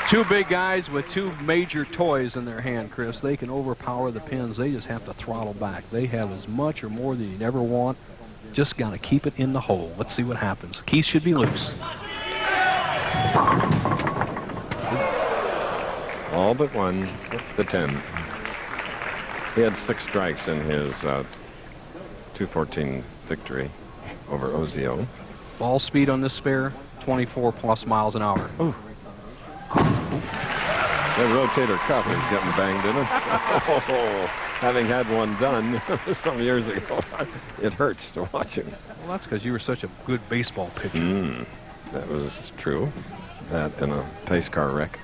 Two big guys with two major toys in their hand, Chris. They can overpower the pins. They just have to throttle back. They have as much or more than you ever want. Just got to keep it in the hole. Let's see what happens. Keith should be loose. All but one, the 10. He had 6 strikes in his 214 victory over Ozio. Ball speed on this spare, 24 plus miles an hour. Ooh. That rotator cuff is getting banged in it. Oh, having had one done some years ago, it hurts to watch him. Well, that's because you were such a good baseball pitcher. That was true. That and a pace car wreck.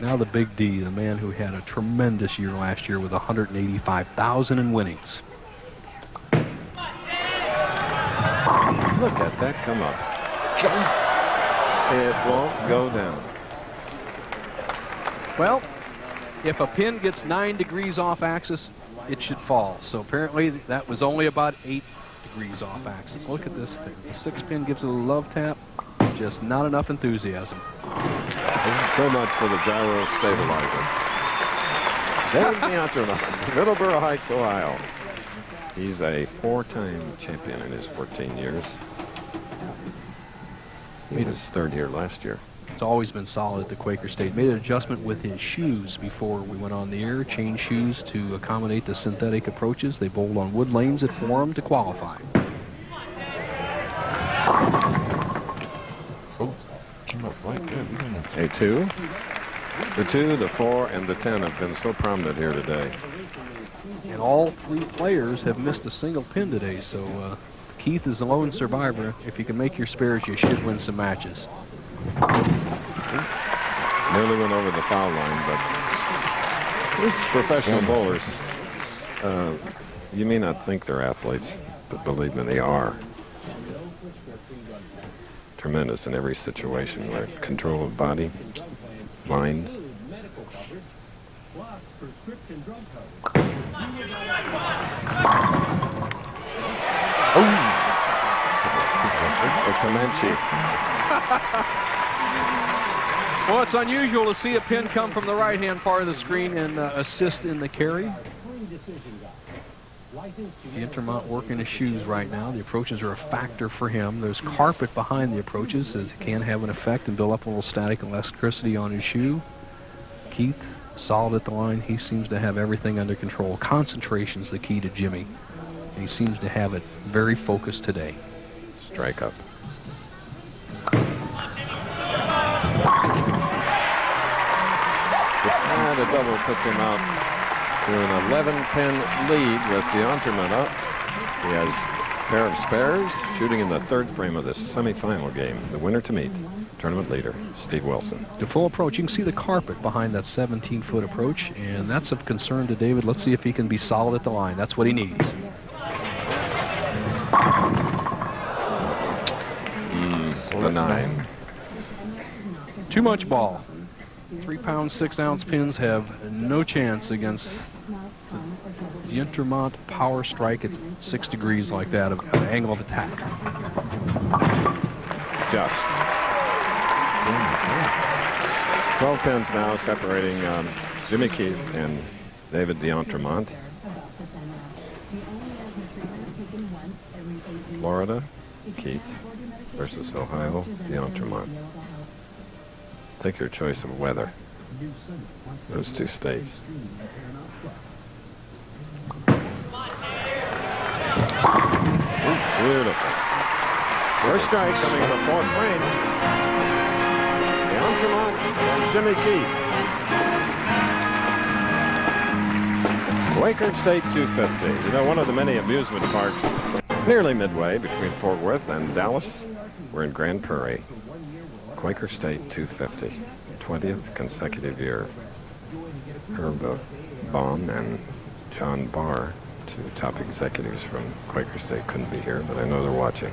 Now the Big D, the man who had a tremendous year last year with 185,000 in winnings. Look at that come up. It won't go down. Well, if a pin gets 9 degrees off axis, it should fall. So apparently that was only about 8 degrees off axis. Look at this thing. The 6 pin gives it a love tap. Just not enough enthusiasm. So much for the gyro stabilizer. David D'Antronaut, Middleborough Heights, Ohio. He's a 4-time champion in his 14 years. He made his 3rd year last year. It's always been solid at the Quaker State. Made an adjustment with his shoes before we went on the air. Changed shoes to accommodate the synthetic approaches. They bowled on wood lanes at Forum to qualify. A 2. The 2, the 4, and the 10 have been so prominent here today. And all 3 players have missed a single pin today, so Keith is the lone survivor. If you can make your spares, you should win some matches. Nearly went over the foul line, but these professional bowlers, you may not think they're athletes, but believe me, they are. Tremendous in every situation, where control of body, mind. The Comanche. Well, it's unusual to see a pin come from the right-hand part of the screen and assist in the carry. D'Antronaut working his shoes right now. The approaches are a factor for him. There's carpet behind the approaches, as it can have an effect and build up a little static electricity on his shoe. Keith, solid at the line. He seems to have everything under control. Concentration's the key to Jimmy. And he seems to have it very focused today. Strike up. And a double puts him out to an 11-pin lead with D'Antronaut. He has a pair of spares shooting in the 3rd frame of this semifinal game. The winner to meet, tournament leader, Steve Wilson. The full approach, you can see the carpet behind that 17-foot approach, and that's of concern to David. Let's see if he can be solid at the line. That's what he needs. The 9. Too much ball. 3-pound, 6-ounce pins have no chance against the D'Antronaut power strike at 6 degrees like that of angle of attack. Just. 12 pins now separating Jimmy Keith and David D'Antronaut. Florida, Keith versus Ohio, D'Antronaut. Take your choice of weather. Those 2 states. Beautiful. First strike coming in the 4th frame. D'Antronaut and Jimmy Keith. Quaker State 250. You know, one of the many amusement parks nearly midway between Fort Worth and Dallas. We're in Grand Prairie. Quaker State 250, 20th consecutive year. Herb Baum and John Barr, 2 top executives from Quaker State, couldn't be here, but I know they're watching.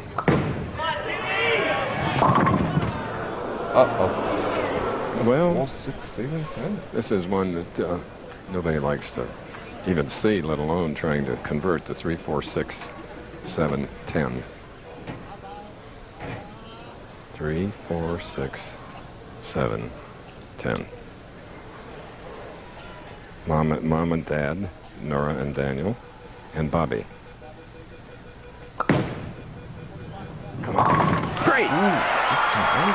Uh-oh. Well, 6, 7, 10. this is one that nobody likes to even see, let alone trying to convert to 3, 4, 6, 7, 10. 3, 4, 6, 7, 10. Mom and Dad, Nora and Daniel, and Bobby. Come on. Great!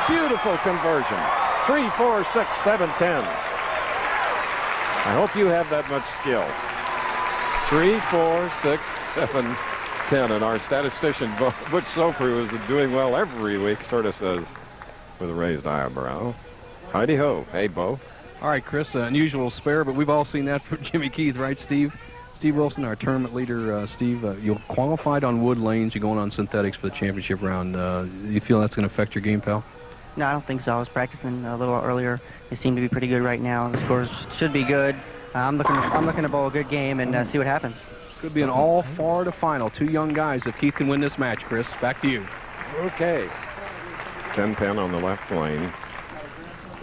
Beautiful conversion. 3, 4, 6, 7, 10. I hope you have that much skill. 3, 4, 6, 7, 10. And our statistician, Butch Soper, who is doing well every week, sort of says with a raised eyebrow, Heidi ho. Hey, Bo. All right, Chris, unusual spare, but we've all seen that from Jimmy Keith, right, Steve? Steve Wilson, our tournament leader. Steve, you qualified on wood lanes. You're going on synthetics for the championship round. You feel that's going to affect your game, pal? No, I don't think so. I was practicing a little earlier. They seem to be pretty good right now. The scores should be good. I'm looking to bowl a good game and see what happens. Could be an all-Florida final. 2 young guys. If Keith can win this match, Chris, back to you. Okay. 10-pin on the left lane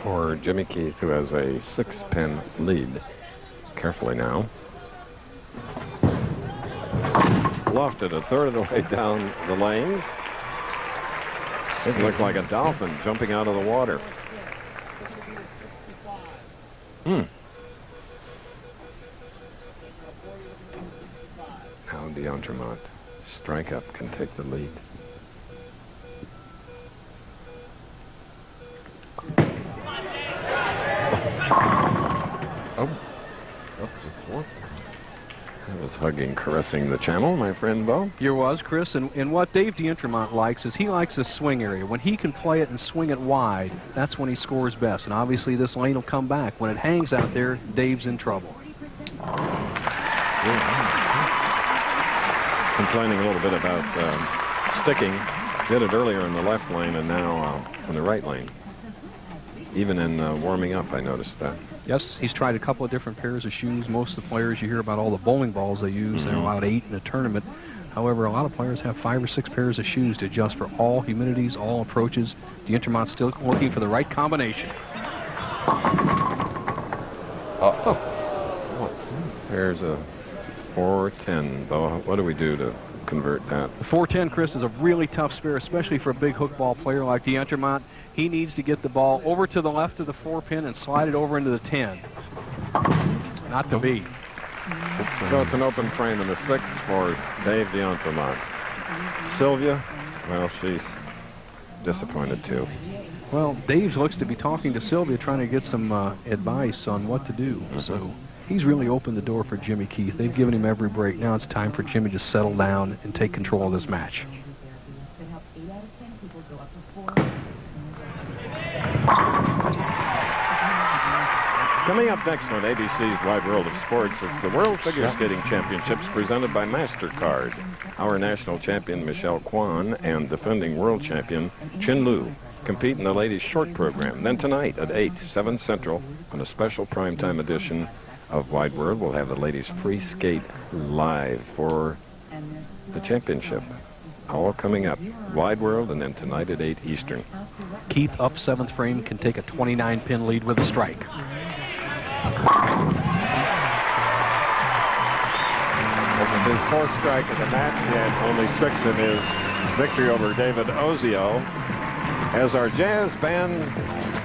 for Jimmy Keith, who has a 6-pin lead. Carefully now. Lofted a third of the way down the lanes. It looked like a dolphin jumping out of the water. Now DeAntremont, strike up, can take the lead. I was hugging, caressing the channel, my friend Bo. Here was, Chris, and what Dave DeAntremont likes is he likes the swing area. When he can play it and swing it wide, that's when he scores best. And obviously this lane will come back. When it hangs out there, Dave's in trouble. Complaining a little bit about sticking. Did it earlier in the left lane and now in the right lane. Even in warming up, I noticed that. Yes, he's tried a couple of different pairs of shoes. Most of the players, you hear about all the bowling balls they use. They're allowed 8 in a tournament. However, a lot of players have 5 or 6 pairs of shoes to adjust for all humidities, all approaches. DeAntremont's still looking for the right combination. There's a 410. Bo, what do we do to convert that? The 410, Chris, is a really tough spare, especially for a big hook ball player like DeAntremont. He needs to get the ball over to the left of the 4-pin and slide it over into the 10. Not to be. So it's an open frame in the 6th for Dave DeAntremont. Sylvia, well, she's disappointed too. Well, Dave looks to be talking to Sylvia, trying to get some advice on what to do. So he's really opened the door for Jimmy Keith. They've given him every break. Now it's time for Jimmy to settle down and take control of this match. Coming up next on ABC's Wide World of Sports, it's the World Figure Skating Championships presented by MasterCard. Our national champion, Michelle Kwan, and defending world champion, Chin Lu, compete in the ladies' short program. Then tonight at 8, 7 Central, on a special primetime edition of Wide World, we'll have the ladies free skate live for the championship. All coming up. Wide World, and then tonight at 8 Eastern. Keith, up 7th frame, can take a 29-pin lead with a strike. His 4th strike of the match. He had only 6 in his victory over David Ozio. As our jazz band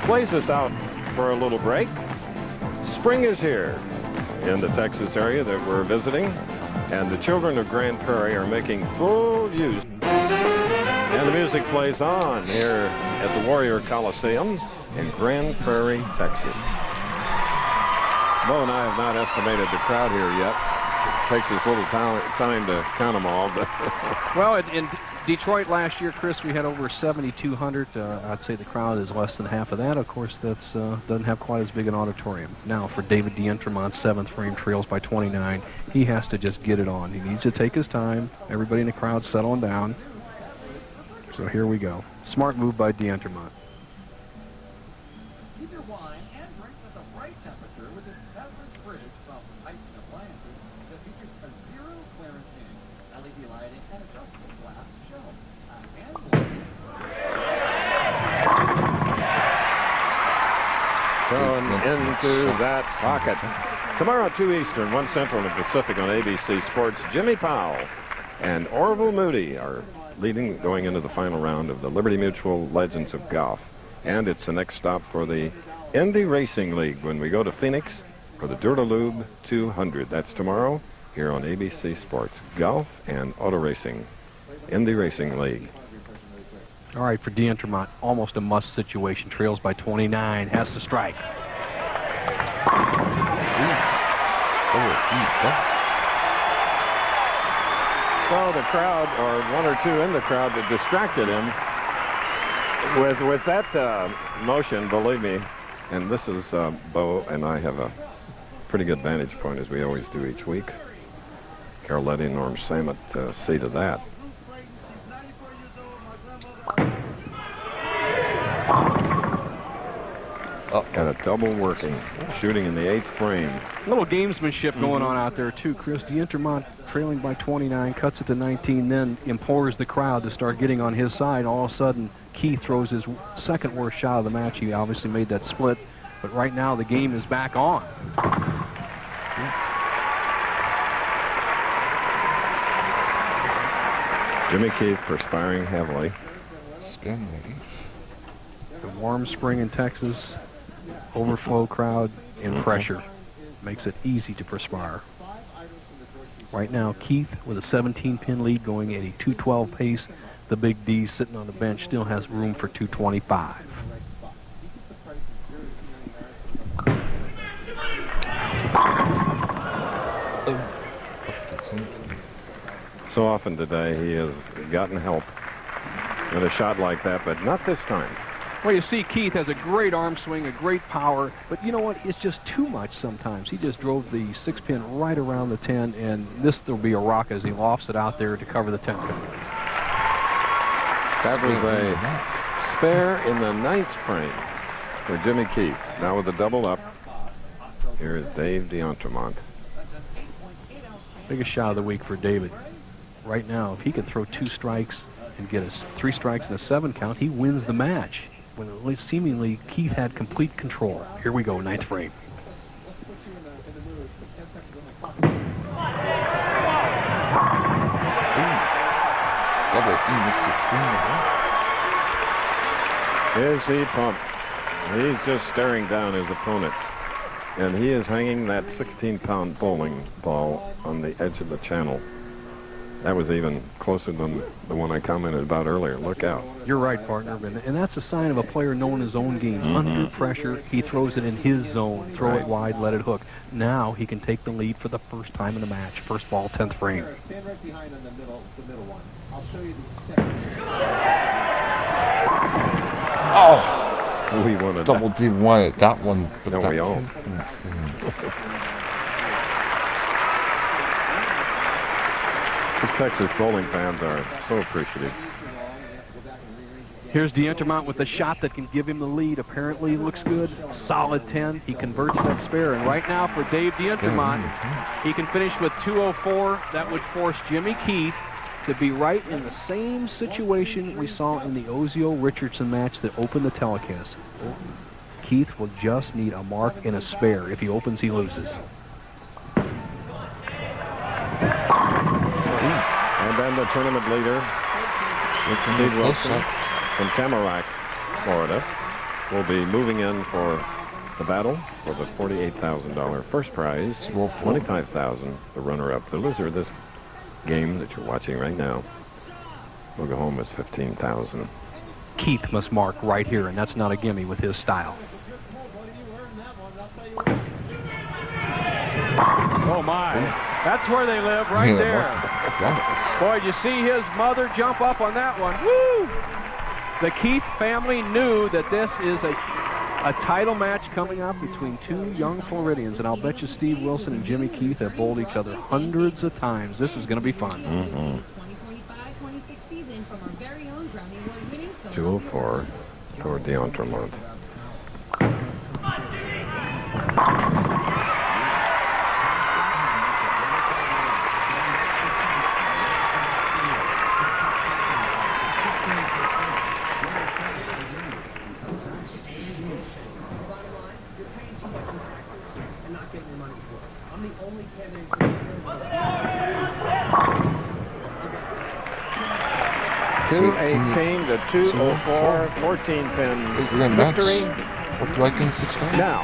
plays us out for a little break, spring is here in the Texas area that we're visiting, and the children of Grand Prairie are making full use. And the music plays on here at the Warrior Coliseum in Grand Prairie, Texas. Bo and I have not estimated the crowd here yet. It takes us a little time to count them all. But well, in Detroit last year, Chris, we had over 7,200. I'd say the crowd is less than half of that. Of course, that's doesn't have quite as big an auditorium. Now, for David DeAntremont, 7th frame, trails by 29. He has to just get it on. He needs to take his time. Everybody in the crowd settling down. So here we go. Smart move by DeAntremont. Keep your wine and drinks at the right temperature with this beverage fridge from Titan Appliances that features a zero clearance heating, LED lighting, and adjustable glass shelves. Thrown into that pocket. Tomorrow at 2 Eastern, 1 Central and Pacific on ABC Sports, Jimmy Powell and Orville Moody are leading going into the final round of the Liberty Mutual Legends of Golf. And it's the next stop for the Indy Racing League when we go to Phoenix for the Duralube 200. That's tomorrow here on ABC Sports. Golf and auto racing. Indy Racing League. All right, for D'Entremont, almost a must situation. Trails by 29, has to strike. So the crowd, or one or two in the crowd, that distracted him with that motion, believe me. And this is Bo and I have a pretty good vantage point, as we always do each week. Carol Letty and Norm Samet see to that. Got a double working, shooting in the 8th frame. A little gamesmanship going on out there, too, Chris. D'Entremont trailing by 29, cuts it to 19, then implores the crowd to start getting on his side. All of a sudden, Keith throws his second worst shot of the match. He obviously made that split, but right now the game is back on. Jimmy Keith perspiring heavily. Spin, The warm spring in Texas, overflow crowd, and pressure makes it easy to perspire. Right now, Keith with a 17-pin lead going at a 212 pace. The big D sitting on the bench still has room for 225. So often today he has gotten help with a shot like that, but not this time. Well, you see, Keith has a great arm swing, a great power, but you know what? It's just too much sometimes. He just drove the 6-pin right around the 10, and this will be a rock as he lofts it out there to cover the 10-pin. That was a spare in the 9th frame for Jimmy Keith. Now with a double up, here is Dave D'Entremont. Biggest shot of the week for David. Right now, if he can throw 2 strikes and get us 3 strikes and a 7 count, he wins the match. When seemingly Keith had complete control. Here we go, 9th frame. Double D makes it free. Is he pumped? He's just staring down his opponent. And he is hanging that 16-pound bowling ball on the edge of the channel. That was even closer than the one I commented about earlier. Look out. You're right, partner. And that's a sign of a player knowing his own game. Under pressure, he throws it in his zone. Throw it wide, let it hook. Now he can take the lead for the first time in the match. First ball, 10th frame. Stand right behind on the middle one. I'll show you the second. Oh! We wanted Double D wanted that one. No, we all. These Texas bowling fans are so appreciative. Here's D'Entremont with a shot that can give him the lead. Apparently looks good. Solid 10. He converts that spare. And right now for Dave D'Entremont, he can finish with 204. That would force Jimmy Keith to be right in the same situation we saw in the Ozio-Richardson match that opened the telecast. Keith will just need a mark and a spare. If he opens, he loses. And then the tournament leader, Steve Wilson from Tamarack, Florida, will be moving in for the battle for the $48,000 first prize, $25,000 the runner-up. The loser of this game that you're watching right now will go home as $15,000. Keith must mark right here, and that's not a gimme with his style. Oh my, that's where they live, right there. Boy, did you see his mother jump up on that one? Woo! The Keith family knew that this is a title match coming up between 2 young Floridians, and I'll bet you Steve Wilson and Jimmy Keith have bowled each other hundreds of times. This is going to be fun. 2025-26 season from our very own Grammy Award-winning 204 for D'Entremont. 218 to 204, 14-pin Is it a match? victory. What do I can subscribe? Now,